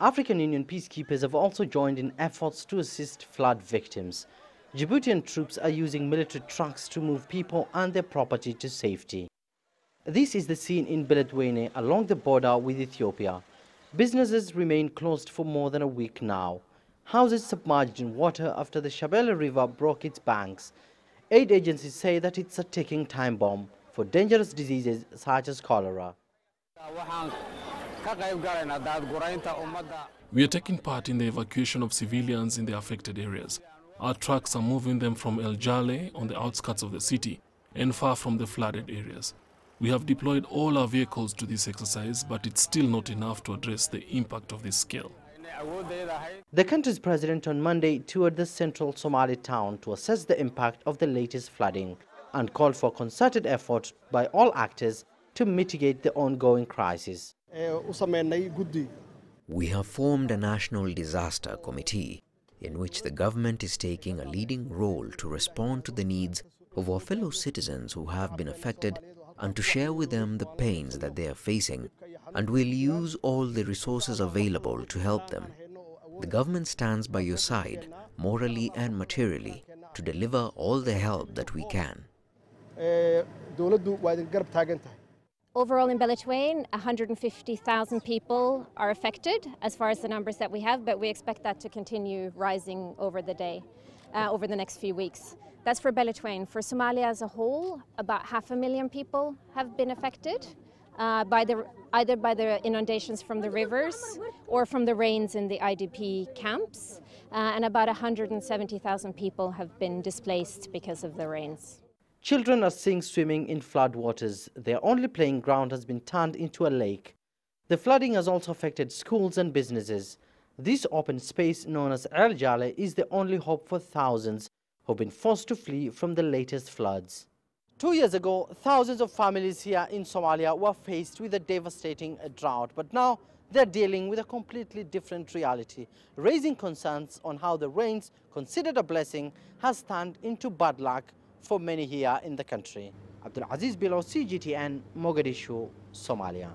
African Union peacekeepers have also joined in efforts to assist flood victims. Djiboutian troops are using military trucks to move people and their property to safety. This is the scene in Billow along the border with Ethiopia. Businesses remain closed for more than a week now. Houses submerged in water after the Shabelle River broke its banks. Aid agencies say that it's a ticking time bomb for dangerous diseases such as cholera. We are taking part in the evacuation of civilians in the affected areas. Our trucks are moving them from El Jale on the outskirts of the city and far from the flooded areas. We have deployed all our vehicles to this exercise, but it's still not enough to address the impact of this scale. The country's president on Monday toured the central Somali town to assess the impact of the latest flooding and called for concerted effort by all actors to mitigate the ongoing crisis. We have formed a national disaster committee in which the government is taking a leading role to respond to the needs of our fellow citizens who have been affected and to share with them the pains that they are facing, and will use all the resources available to help them. The government stands by your side, morally and materially, to deliver all the help that we can. Overall in Billow, 150,000 people are affected as far as the numbers that we have, but we expect that to continue rising over the next few weeks. That's for Billow. For Somalia as a whole, about 500,000 people have been affected, either by the inundations from the rivers or from the rains in the IDP camps, and about 170,000 people have been displaced because of the rains. Children are seen swimming in flood waters. Their only playing ground has been turned into a lake. The flooding has also affected schools and businesses. This open space known as El Jale is the only hope for thousands who have been forced to flee from the latest floods. 2 years ago, thousands of families here in Somalia were faced with a devastating drought, but now they're dealing with a completely different reality, raising concerns on how the rains, considered a blessing, has turned into bad luck for many here in the country. Abdulaziz, Billow, CGTN, Mogadishu, Somalia.